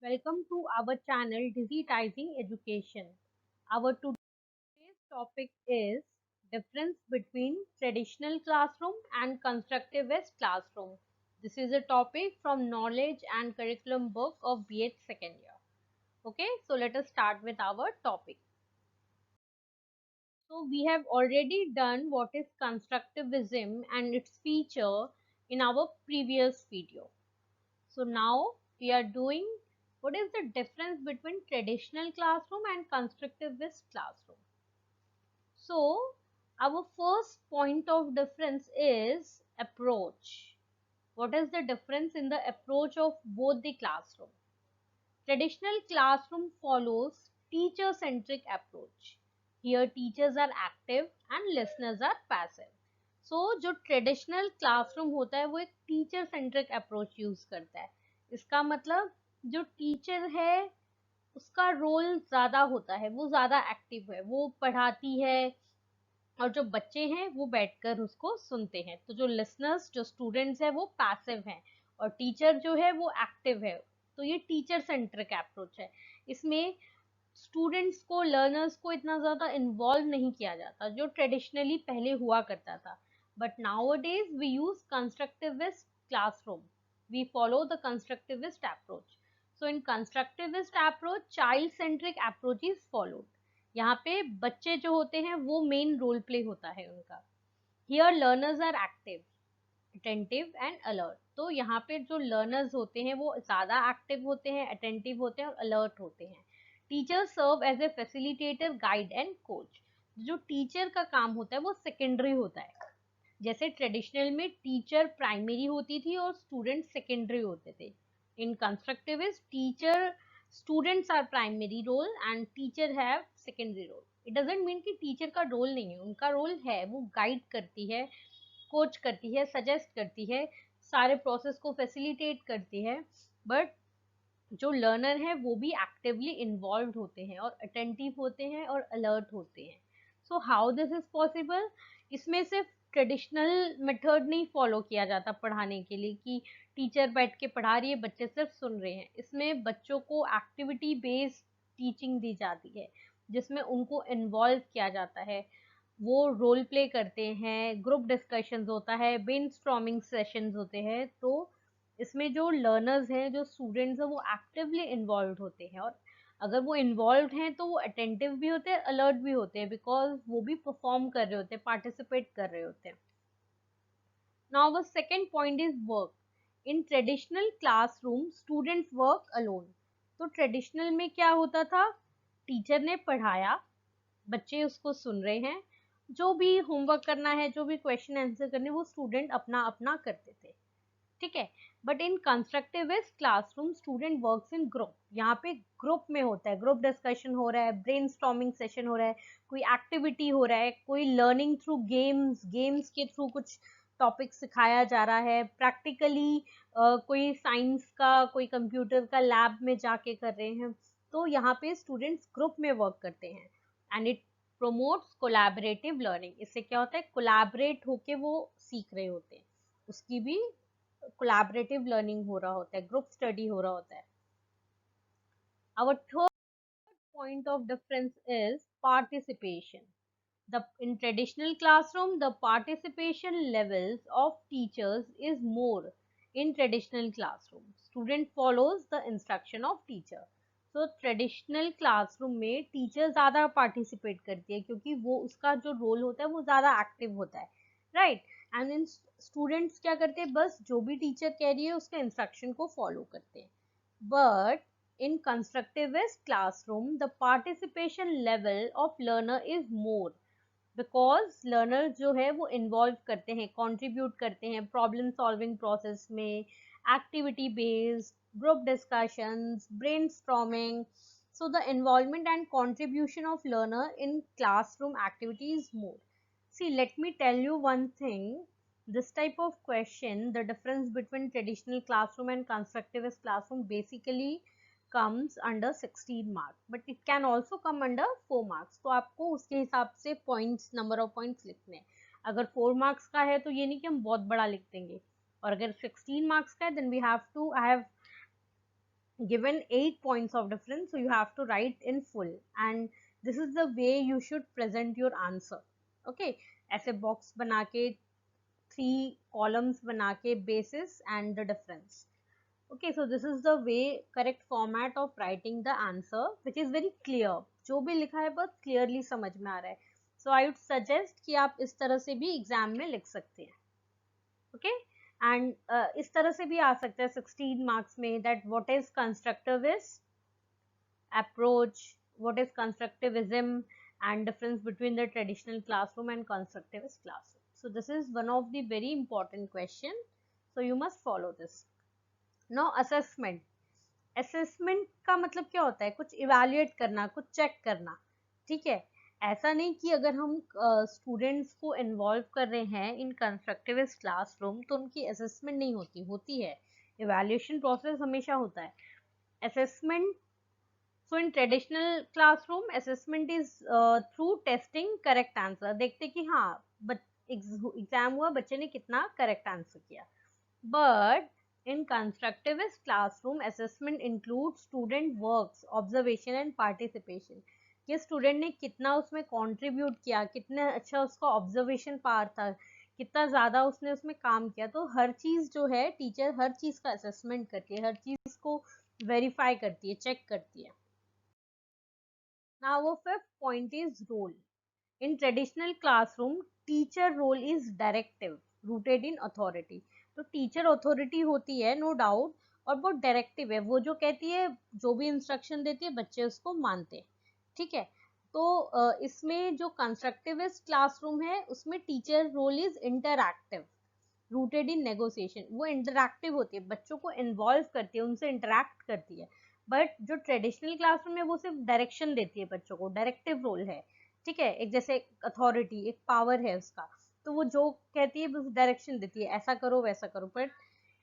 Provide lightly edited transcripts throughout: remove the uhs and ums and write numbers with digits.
Welcome to our channel Digitizing Education. Our today's topic is difference between traditional classroom and constructivist classroom. This is a topic from knowledge and curriculum book of B.Ed second year. Okay, so let us start with our topic. So we have already done what is constructivism and its feature in our previous video. So now we are doing what is the difference between traditional classroom and constructivist classroom. So our first point of difference is approach. What is the difference in the approach of both the classroom? Traditional classroom follows teacher centric approach. Here teachers are active and listeners are passive. So जो traditional classroom होता है वो एक teacher centric approach use करता है. इसका मतलब जो टीचर है उसका रोल ज्यादा होता है, वो ज्यादा एक्टिव है, वो पढ़ाती है और जो बच्चे हैं वो बैठकर उसको सुनते हैं. तो जो लिसनर्स जो स्टूडेंट्स हैं वो पैसिव हैं और टीचर जो है वो एक्टिव है. तो ये टीचर सेंट्रिक अप्रोच है. इसमें स्टूडेंट्स को लर्नर्स को इतना ज़्यादा इन्वॉल्व नहीं किया जाता जो ट्रेडिशनली पहले हुआ करता था. But nowadays we use constructivist classroom. We follow the constructivist approach. So in constructivist approach child centric approach is followed. यहाँ पे बच्चे जो होते हैं वो मेन रोल प्ले होता है उनका. Here learners are active, attentive and alert. तो यहाँ पे जो लर्नर्स होते हैं वो ज़्यादा एक्टिव होते हैं, अटेंटिव होते हैं और अलर्ट होते हैं. Teacher serve as a facilitator, guide and coach. जो टीचर का काम होता है वो सेकेंडरी होता है. जैसे ट्रेडिशनल में टीचर प्राइमरी होती थी और स्टूडेंट सेकेंडरी होते थे. In constructivist teacher students are primary role and teacher have secondary role. It doesn't mean कि टीचर का रोल नहीं है, उनका रोल है. वो गाइड करती है, कोच करती है, सजेस्ट करती है, सारे प्रोसेस को फैसिलिटेट करती है. बट जो लर्नर है वो भी एक्टिवली इन्वॉल्व होते हैं और अटेंटिव होते हैं और अलर्ट होते हैं. So how this is possible? इसमें सिर्फ ट्रेडिशनल मेथड नहीं फॉलो किया जाता पढ़ाने के लिए कि टीचर बैठ के पढ़ा रही है, बच्चे सिर्फ सुन रहे हैं. इसमें बच्चों को एक्टिविटी बेस्ड टीचिंग दी जाती है जिसमें उनको इन्वॉल्व किया जाता है. वो रोल प्ले करते हैं, ग्रुप डिस्कशंस होता है, ब्रेनस्टॉर्मिंग सेशंस होते हैं. तो इसमें जो लर्नर्स हैं, जो स्टूडेंट्स हैं वो एक्टिवली इन्वॉल्व होते हैं. और अगर वो इन्वॉल्व हैं तो वो अटेंटिव भी होते हैं, अलर्ट भी होते हैं, बिकॉज वो भी परफॉर्म कर रहे होते हैं, पार्टिसिपेट कर रहे होते हैं. Now the second point is work. In traditional classroom students work alone. तो ट्रेडिशनल में क्या होता था? टीचर ने पढ़ाया, बच्चे उसको सुन रहे हैं, जो भी होमवर्क करना है, जो भी क्वेश्चन आंसर करने, वो स्टूडेंट अपना अपना करते थे. ठीक है. But in constructivist classroom student works in group. यहाँ पे ग्रुप में होता है, ग्रुप डिस्कशन हो रहा है, ब्रेनस्टॉर्मिंग सेशन हो रहा है, कोई एक्टिविटी हो रहा है, कोई लर्निंग थ्रू गेम्स, गेम्स के थ्रू कुछ टॉपिक सिखाया जा रहा है, प्रैक्टिकली कोई साइंस का, कोई कंप्यूटर का लैब में जाके कर रहे हैं. तो यहाँ पे स्टूडेंट्स ग्रुप में वर्क करते हैं and it promotes collaborative learning. इससे क्या होता है? कोलैबोरेट होके वो सीख रहे होते हैं, उसकी भी कोलैबोरेटिव लर्निंग हो रहा होता है, ग्रुप स्टडी हो रहा होता है. Our third point of difference is participation. In traditional classroom, the participation levels of teachers is more. In traditional classroom, student follows the instruction of teacher. So traditional classroom में teacher ज़्यादा participate करती है क्योंकि वो उसका जो role होता है वो ज़्यादा एक्टिव होता है, राइट. एंड इन स्टूडेंट्स क्या करते हैं? बस जो भी टीचर कह रही है उसके इंस्ट्रक्शन को फॉलो करते हैं. But in constructivist classroom, the participation level of learner is more because learner जो है वो involve करते हैं, contribute करते हैं problem solving process में, activity based, group discussions, brainstorming. So the involvement and contribution of learner in classroom activity is more. See, let me tell you one thing. This type of question, the difference between traditional classroom and constructivist classroom basically comes under 16 marks, but it can also come under 4 marks. तो आपको उसके हिसाब से points, number of points लिखने हैं. अगर 4 marks का है तो ये नहीं कि हम बहुत बड़ा लिख देंगे, और अगर 16 marks का है then we have to, I have given 8 points of difference, so you have to write in full, and this is the way you should present your answer. Okay, ऐसे box बना के 3 columns बना के basis and the difference. Okay, so this is the way, correct format of writing the answer, which is very clear. जो भी लिखा है बहुत clearly समझ में आ रहा है. So I would suggest कि आप इस तरह से भी exam में लिख सकते हैं. Okay, and इस तरह से भी आ सकता है 16 marks में, that what is constructivist approach, what is constructivism, and difference between the traditional classroom and constructivist classroom. So this is one of the very important question. So you must follow this. Now assessment. Assessment का मतलब क्या होता है? कुछ evaluate करना, कुछ check करना. ठीक है, ऐसा नहीं कि अगर हम स्टूडेंट्स को इन्वॉल्व कर रहे हैं इन कंस्ट्रक्टिविस्ट क्लासरूम तो उनकी असेसमेंट नहीं होती. होती है, इवैल्यूएशन प्रोसेस हमेशा होता है. Assessment, so in traditional classroom assessment is through testing correct answer. देखते कि हाँ एग्जाम हुआ, बच्चे ने कितना करेक्ट आंसर किया. But in constructivist classroom, assessment includes student works, observation and participation. कि स्टूडेंट ने कितना उसमें कंट्रीब्यूट किया, कितना अच्छा उसका ऑब्जर्वेशन पावर था, कितना ज़्यादा उसने उसमें काम किया. तो हर चीज़ जो है टीचर हर चीज़ का असेसमेंट करती है, हर चीज़ को वेरीफाई करती है, चेक करती है. Now our fifth point is role. In traditional classroom, teacher role is directive, rooted in authority. तो टीचर अथॉरिटी होती है, नो डाउट, और बहुत डायरेक्टिव है. वो जो कहती है, जो भी इंस्ट्रक्शन देती है, बच्चे उसको मानते हैं. ठीक है, तो इसमें जो कंस्ट्रक्टिविस्ट क्लासरूम है उसमें teacher role is interactive, rooted in negotiation. वो इंटरैक्टिव होती है, बच्चों को इन्वॉल्व करती है, उनसे इंटरैक्ट करती है. बट जो ट्रेडिशनल क्लासरूम है वो सिर्फ डायरेक्शन देती है बच्चों को, डायरेक्टिव रोल है. ठीक है, एक जैसे अथॉरिटी, एक पावर है उसका, तो वो जो कहती है बस डायरेक्शन देती है, ऐसा करो वैसा करो. बट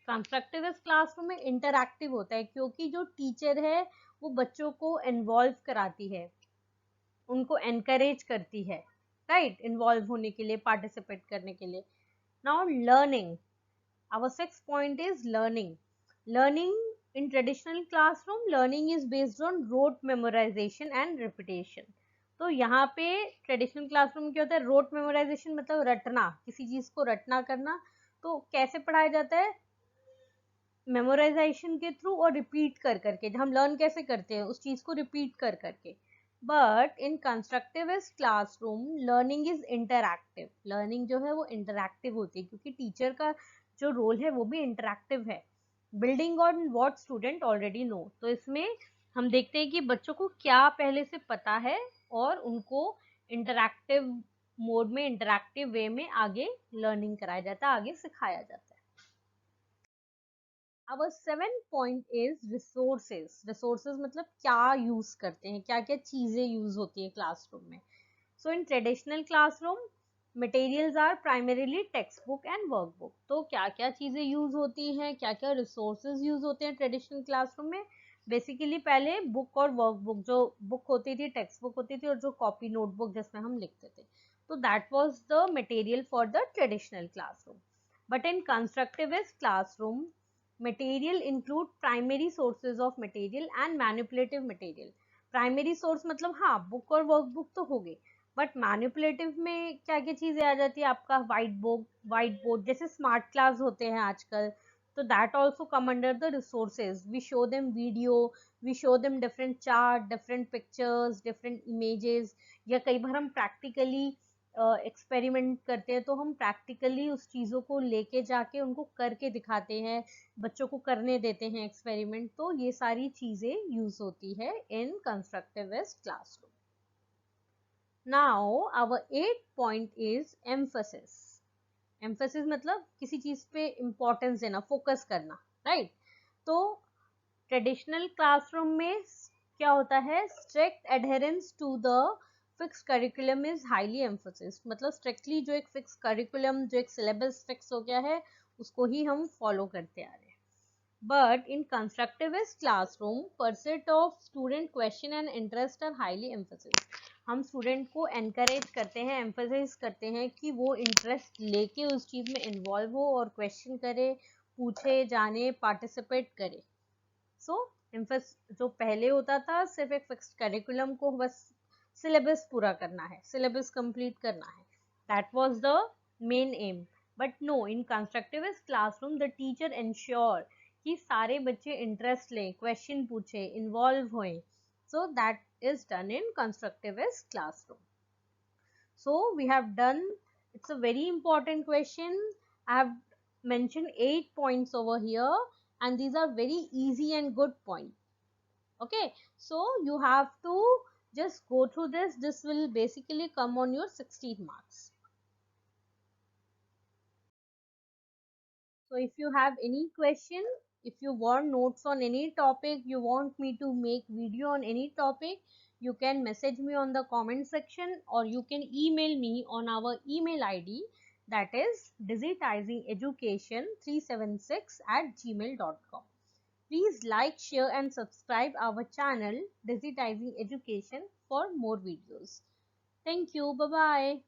कंस्ट्रक्टिविस्ट क्लासरूम में इंटरैक्टिव होता है, क्योंकि जो टीचर है वो बच्चों को इन्वॉल्व कराती है, उनको एनकरेज करती है, राइट, इन्वॉल्व होने के लिए, पार्टिसिपेट करने के लिए. Now learning. Our sixth point is learning. Learning in traditional classroom, learning is based on rote memorization and repetition. तो यहाँ पे ट्रेडिशनल क्लासरूम क्या होता है? रोट मेमोराइजेशन मतलब रटना, किसी चीज को रटना करना. तो कैसे पढ़ाया जाता है? मेमोराइजेशन के थ्रू और रिपीट कर करके. हम लर्न कैसे करते हैं? उस चीज को रिपीट कर करके. But in constructivist classroom learning is interactive. Learning जो है वो इंटरैक्टिव होती है, क्योंकि टीचर का जो रोल है वो भी इंटरैक्टिव है. Building on what student already know. तो इसमें हम देखते हैं कि बच्चों को क्या पहले से पता है और उनको इंटरैक्टिव मोड में, इंटरैक्टिव वे में आगे लर्निंग कराया जाता है, आगे सिखाया जाता है. Our seventh point is resources. Resources मतलब क्या यूज करते हैं, क्या क्या चीजें यूज होती है क्लासरूम में. So in traditional classroom, materials are primarily textbook and workbook. तो क्या क्या चीजें यूज होती हैं, क्या क्या resources यूज होते हैं ट्रेडिशनल क्लासरूम में? बेसिकली पहले बुक और वर्कबुक, जो बुक होती थी, टेक्स्ट बुक होती थी, और जो कॉपी नोटबुक जिसमें हम लिखते थे. तो that was the material for the traditional classroom. But in constructivist classroom, material include primary sources of material and manipulative material. Primary source मतलब हाँ बुक और वर्कबुक तो हो गई, बट मैनिपुलेटिव में क्या क्या चीजें आ जाती है? आपका वाइट बोर्ड, जैसे स्मार्ट क्लास होते हैं आजकल, तो that also come under the resources. We show them video, we show them different chart, different pictures, different images, या कई बार हम प्रैक्टिकली एक्सपेरिमेंट करते हैं, तो हम प्रैक्टिकली उस चीज़ों को लेके जाके उनको करके दिखाते हैं, बच्चों को करने देते हैं एक्सपेरिमेंट. तो ये सारी चीज़ें यूज होती है in constructivist classroom. Now our 8th point is emphasis. Emphasis मतलब किसी चीज पे इम्पोर्टेंस देना, फोकस करना, राइट. तो ट्रेडिशनल क्लासरूम में क्या होता है? Strict adherence to the fix curriculum is highly emphasis. मतलब स्ट्रिक्टली जो एक फिक्स करिकुलम, जो एक सिलेबस फिक्स हो गया है, उसको ही हम फॉलो करते आ रहे हैं. But in constructivist classroom, pursuit of student question and interest are highly emphasis. हम स्टूडेंट को एनकरेज करते हैं, एम्फोसाइज करते हैं कि वो इंटरेस्ट लेके उस चीज में इन्वॉल्व हो और क्वेश्चन करे, पूछे, जाने, पार्टिसिपेट करे. So जो पहले होता था सिर्फ एक फिक्स्ड करिकुलम को बस सिलेबस पूरा करना है, सिलेबस कंप्लीट करना है, that was the main aim. But no, in constructivist classroom the teacher ensure कि सारे बच्चे इंटरेस्ट लें, क्वेश्चन पूछे, इन्वॉल्व हों. So that is done in constructivist classroom. So we have done, it's a very important question. I have mentioned 8 points over here and these are very easy and good points. Okay, so you have to just go through this. This will basically come on your 16 marks. So if you have any question, if you want notes on any topic, you want me to make video on any topic, you can message me on the comment section or you can email me on our email ID, that is digitizingeducation376@gmail.com. Please like, share and subscribe our channel Digitizing Education for more videos. Thank you. Bye bye.